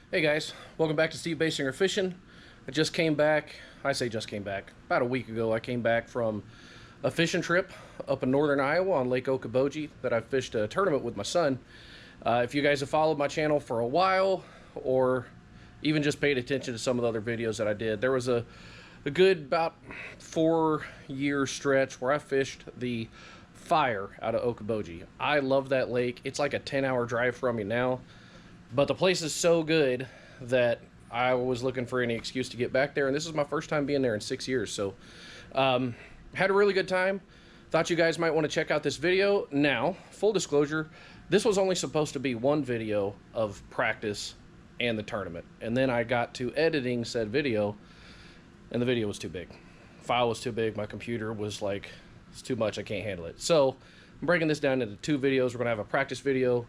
Hey guys, welcome back to Steve Basinger Fishing. I just came back, about a week ago. I came back from a fishing trip up in northern Iowa on Lake Okoboji that I fished a tournament with my son. If you guys have followed my channel for a while or even just paid attention to some of the other videos that I did, there was a good about 4-year stretch where I fished the Fire out of Okoboji. I love that lake. It's like a 10-hour drive from me now. But the place is so good that I was looking for any excuse to get back there, and this is my first time being there in 6 years. So had a really good time. Thought you guys might want to check out this video. Now, full disclosure, this was only supposed to be one video of practice and the tournament, and then I got to editing said video and the video was too big. File was too big. My computer was like, it's too much, I can't handle it. So I'm breaking this down into 2 videos. We're gonna have a practice video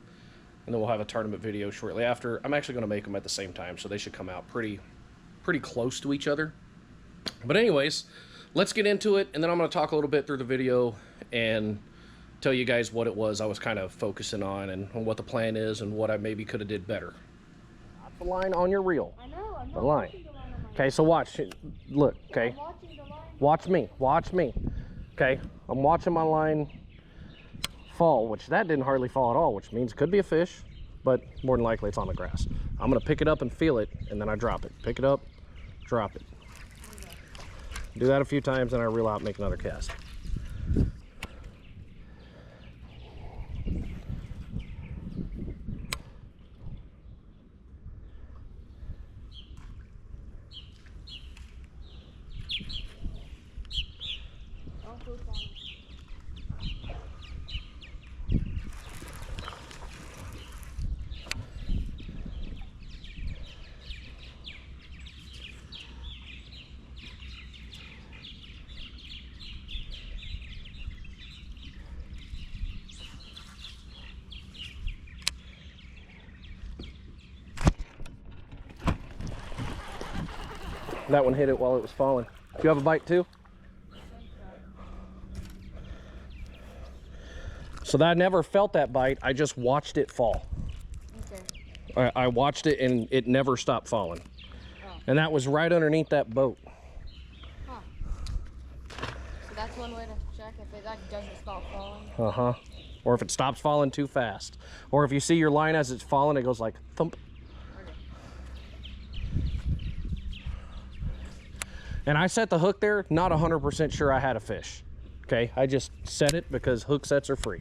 and then we'll have a tournament video shortly after. I'm actually going to make them at the same time, so they should come out pretty close to each other. But anyways, let's get into it, and then I'm going to talk a little bit through the video and tell you guys what it was I was kind of focusing on and what the plan is and what I maybe could have did better. Not the line on your reel. I know, I'm not the line. watching the line on my Okay, so watch. Look, okay. I'm watching the line. Watch me. Okay, I'm watching my line fall, which that didn't hardly fall at all, which means it could be a fish, but more than likely it's on the grass. I'm gonna pick it up and feel it, and then I drop it. Pick it up, drop it. Do that a few times, and I reel out and make another cast. Don't poop on me. That one hit it while it was falling. Do you have a bite too? So that I never felt that bite, I just watched it fall. Okay. I watched it and it never stopped falling. Oh. And that was right underneath that boat. Huh. So that's one way to check if it like doesn't stop falling. Uh-huh. Or if it stops falling too fast. Or if you see your line as it's falling, it goes like thump. Okay. And I set the hook there, not 100% sure I had a fish. Okay, I just set it because hook sets are free.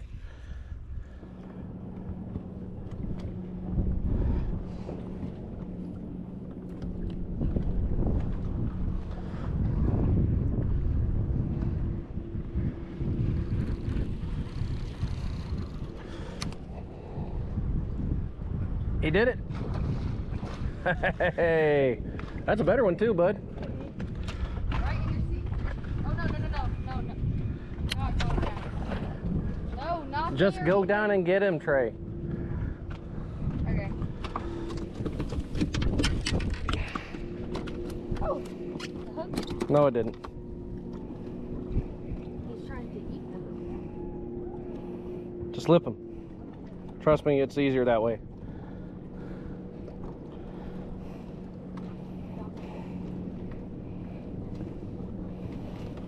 He did it. Hey, that's a better one too, bud. Right in your seat. Oh no. Not going down. No, not Just there. go down and get him, Trey. Okay. Oh, the hook. No, it didn't. He's trying to eat the hook. Just lip him. Trust me, it's easier that way.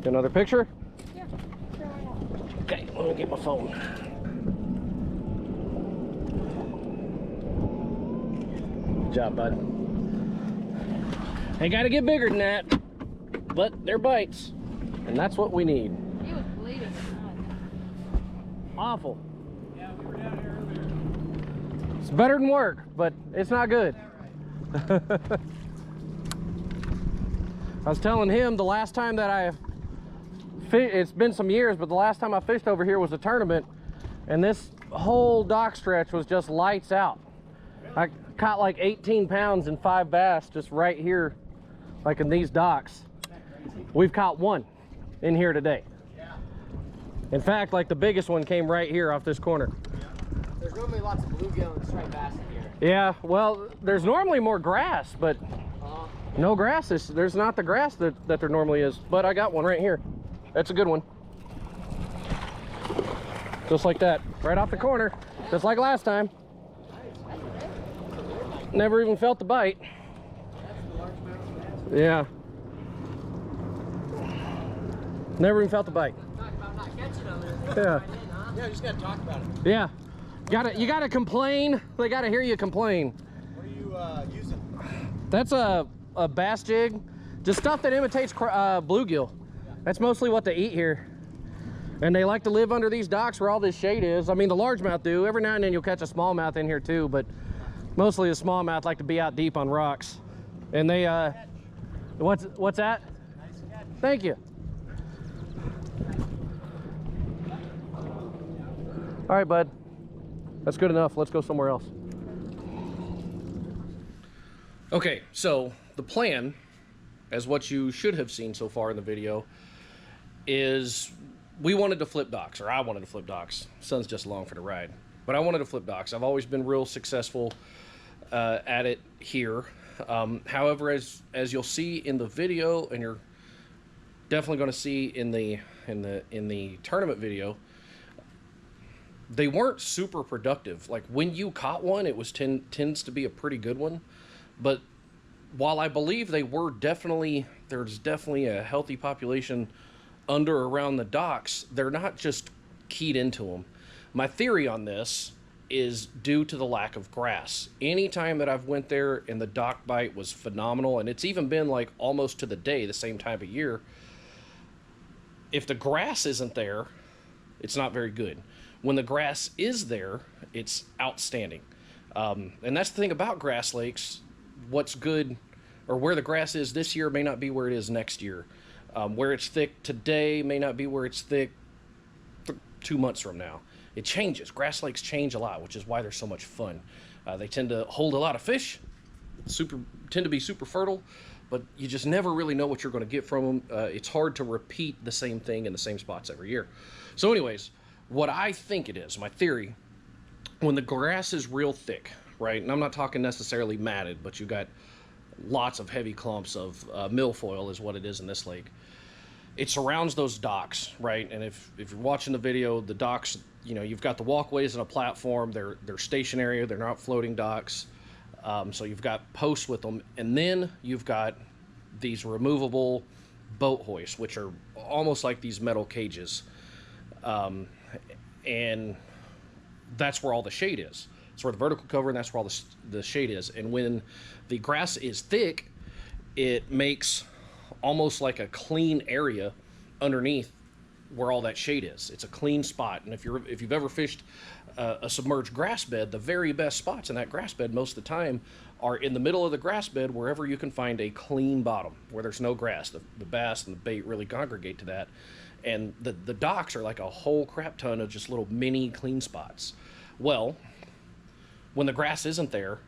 Get another picture? Yeah. Sure, why not? Okay, let me get my phone. Good job, bud. They gotta get bigger than that, but they're bites, and that's what we need. He was bleeding. Awful. Yeah, we were down here earlier. It's better than work, but it's not good. I was telling him the last time that it's been some years, but the last time I fished over here was a tournament, and this whole dock stretch was just lights out. I caught like 18 pounds and 5 bass just right here, like in these docks. We've caught one in here today. Yeah. In fact, like the biggest one came right here off this corner. There's normally lots of bluegill and striped bass in here. Yeah, well, there's normally more grass, but no grass. There's not the grass that there normally is, but I got one right here. That's a good one. Just like that, right off the corner, just like last time. Never even felt the bite. That's the largemouth bass. Yeah. Never even felt the bite. Talk about not catching them. Yeah. Yeah, just gotta talk about it. Yeah. You gotta complain. They gotta hear you complain. What are you using? That's a bass jig. Just stuff that imitates bluegill. That's mostly what they eat here. And they like to live under these docks where all this shade is. I mean, the largemouth do. Every now and then you'll catch a smallmouth in here too, but mostly the smallmouth like to be out deep on rocks. And they, what's that? Nice catch. Thank you. All right, bud. That's good enough. Let's go somewhere else. Okay, so the plan, as what you should have seen so far in the video, is we wanted to flip docks, or I wanted to flip docks. Son's just along for the ride. But I wanted to flip docks. I've always been real successful at it here. However, as you'll see in the video, and you're definitely going to see in the tournament video, they weren't super productive. Like when you caught one, it was tends to be a pretty good one. But while I believe there's definitely a healthy population under or around the docks, they're not just keyed into them. My theory on this is due to the lack of grass. Anytime that I've went there and the dock bite was phenomenal, and it's even been like almost to the day, the same time of year, if the grass isn't there, it's not very good. When the grass is there, it's outstanding. And that's the thing about grass lakes. What's good, or where the grass is this year may not be where it is next year. Where it's thick today may not be where it's thick 2 months from now. It changes. Grass lakes change a lot, which is why they're so much fun. They tend to hold a lot of fish, tend to be super fertile, but you just never really know what you're going to get from them. It's hard to repeat the same thing in the same spots every year. So anyways, what I think it is, my theory, when the grass is real thick, right, and I'm not talking necessarily matted, but you got lots of heavy clumps of milfoil is what it is in this lake. It surrounds those docks, right? And if you're watching the video, the docks, you know, you've got the walkways and a platform. They're stationary. They're not floating docks. So you've got posts with them, and then you've got these removable boat hoists, which are almost like these metal cages, and that's where all the shade is. It's where the vertical cover, and that's where all the shade is. And when the grass is thick, it makes almost like a clean area underneath where all that shade is. It's a clean spot. And if you've ever fished a submerged grass bed, the very best spots in that grass bed most of the time are in the middle of the grass bed, wherever you can find a clean bottom where there's no grass. The bass and the bait really congregate to that. And the docks are like a whole crap ton of just little mini clean spots. Well, when the grass isn't there,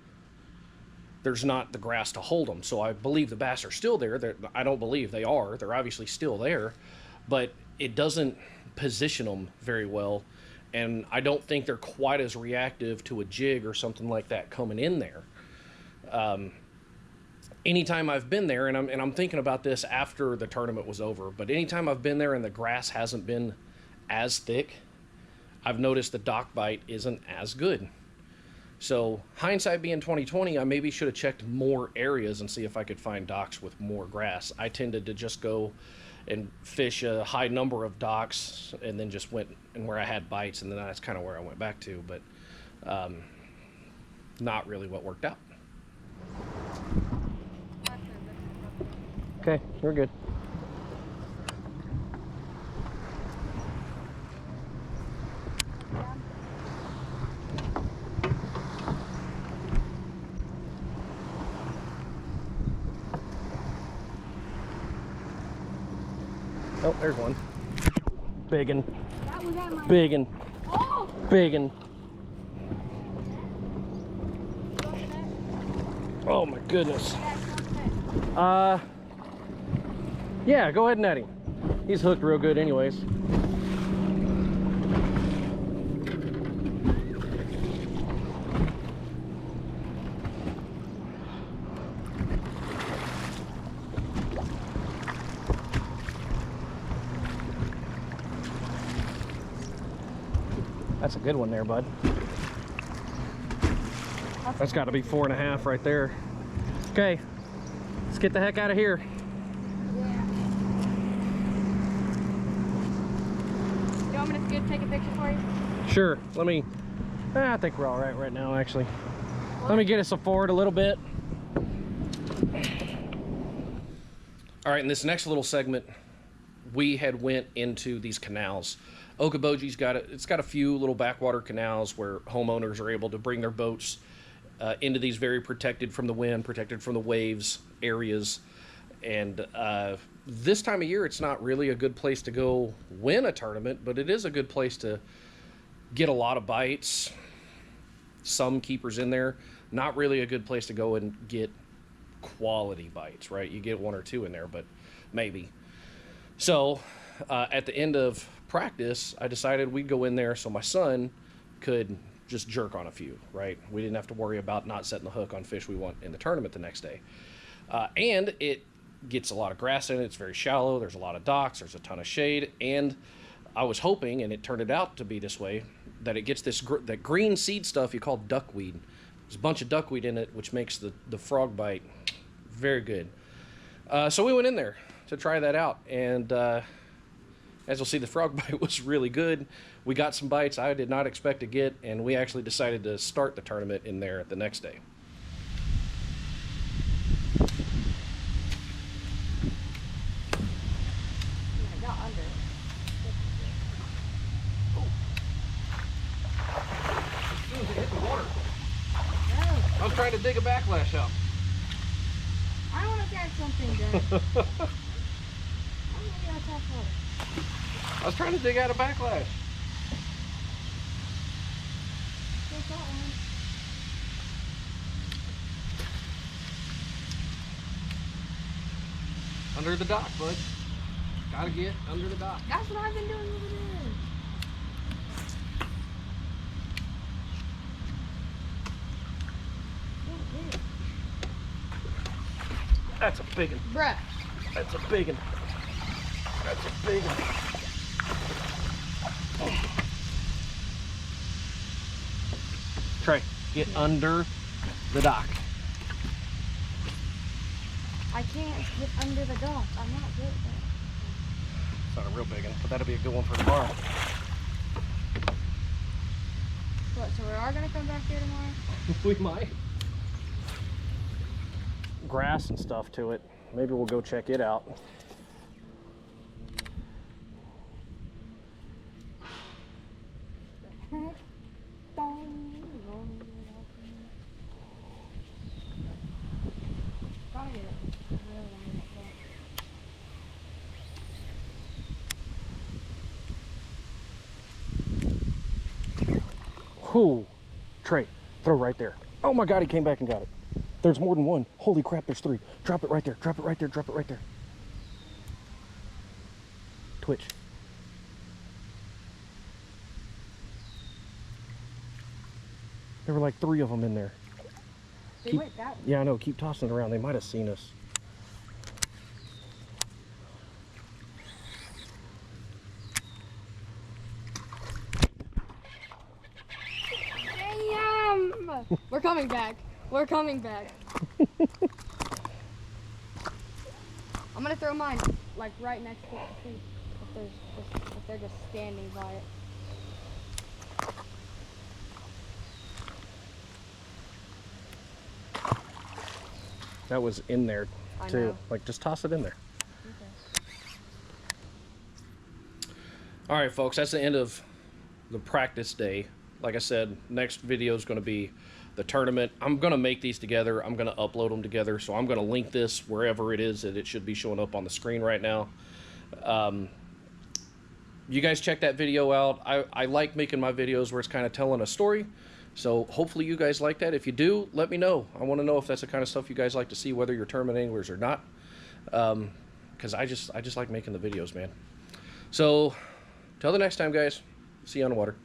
there's not the grass to hold them. So I believe the bass are still there. I don't believe they are. They're obviously still there, but it doesn't position them very well. And I don't think they're quite as reactive to a jig or something like that coming in there. Anytime I've been there, and I'm thinking about this after the tournament was over, but anytime I've been there and the grass hasn't been as thick, I've noticed the dock bite isn't as good. So hindsight being 2020, I maybe should have checked more areas and see if I could find docks with more grass. I tended to just go and fish a high number of docks and then just went and where I had bites, and then that's kind of where I went back to, but not really what worked out. Okay, we're good. Oh, there's one. Biggin. That was at my... Biggin. Oh! Biggin. Oh my goodness. Yeah, go ahead and net him. He's hooked real good anyways. That's That's a good one there, bud. That's got to be 4.5 right there. Okay, let's get the heck out of here. Yeah. You want me to take a picture for you? Sure. Let me. I think we're all right now, actually. Let me get us forward a little bit. All right, in this next little segment, we had went into these canals. Okoboji's got a few little backwater canals where homeowners are able to bring their boats into these very protected from the wind, protected from the waves areas. And this time of year, it's not really a good place to go win a tournament, but it is a good place to get a lot of bites. Some keepers in there. Not really a good place to go and get quality bites, right? You get 1 or 2 in there, but maybe. So at the end of practice, I decided we'd go in there so my son could just jerk on a few, right? We didn't have to worry about not setting the hook on fish we want in the tournament the next day. And it gets a lot of grass in it. It's very shallow. There's a lot of docks. There's a ton of shade. And I was hoping, and it turned out to be this way, that it gets that green seed stuff you call duckweed. There's a bunch of duckweed in it, which makes the frog bite very good. So we went in there to try that out. And as you'll see, the frog bite was really good. We got some bites I did not expect to get, and we actually decided to start the tournament in there the next day. I got under. As soon as it hit the water, No, I was trying to dig a backlash up. I want to catch something good. I'm gonna get tough water. I was trying to dig out a backlash. Take that one. Under the dock, bud. Gotta get under the dock. That's what I've been doing over there. That's a big one. Bruh. That's a big one. That's a big one. Trey, get under the dock. I can't get under the dock. I'm not good at that. It's not a real big one, but that'll be a good one for tomorrow. What, so we are going to come back here tomorrow? We might. Grass and stuff to it. Maybe we'll go check it out. Whoo, Trey, throw right there. Oh my God, he came back and got it. There's more than one. Holy crap, there's 3. Drop it right there, drop it right there, drop it right there. Twitch. There were like 3 of them in there. They went that way. Yeah, I know, keep tossing it around. They might have seen us. Damn! We're coming back. We're coming back. I'm gonna throw mine like right next to the tree. If they're just standing by it. That was in there I too. know. Like, just toss it in there. Okay. All right, folks, that's the end of the practice day. Like I said, next video is going to be the tournament. I'm going to make these together. I'm going to upload them together. So I'm going to link this wherever it is that it should be showing up on the screen right now. You guys check that video out. I like making my videos where it's kind of telling a story. So hopefully you guys like that. If you do, let me know. I want to know if that's the kind of stuff you guys like to see, whether you're tournament anglers or not. Because I just like making the videos, man. So till the next time, guys. See you on the water.